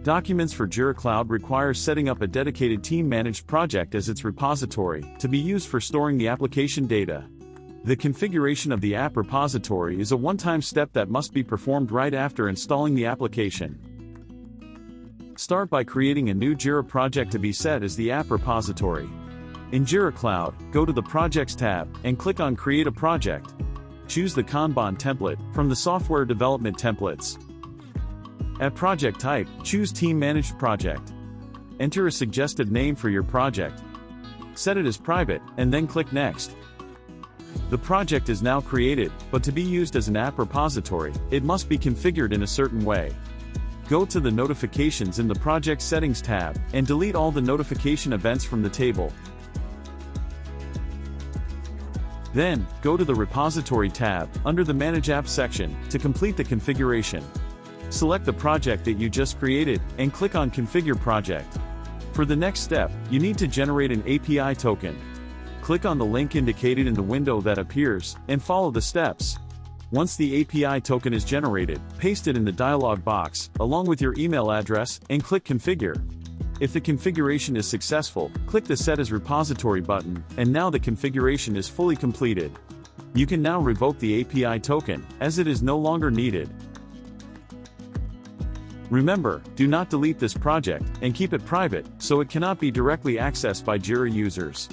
Documents for Jira Cloud requires setting up a dedicated team-managed project as its repository, to be used for storing the application data. The configuration of the app repository is a one-time step that must be performed right after installing the application. Start by creating a new Jira project to be set as the app repository. In Jira Cloud, go to the Projects tab, and click on Create a Project. Choose the Kanban template from the software development templates. At Project Type, choose Team Managed Project. Enter a suggested name for your project. Set it as private, and then click Next. The project is now created, but to be used as an app repository, it must be configured in a certain way. Go to the Notifications in the Project Settings tab, and delete all the notification events from the table. Then, go to the Repository tab, under the Manage Apps section, to complete the configuration. Select the project that you just created, and click on Configure Project. For the next step, you need to generate an API token. Click on the link indicated in the window that appears, and follow the steps. Once the API token is generated, paste it in the dialog box, along with your email address, and click Configure. If the configuration is successful, click the Set as Repository button, and now the configuration is fully completed. You can now revoke the API token, as it is no longer needed. Remember, do not delete this project, and keep it private, so it cannot be directly accessed by Jira users.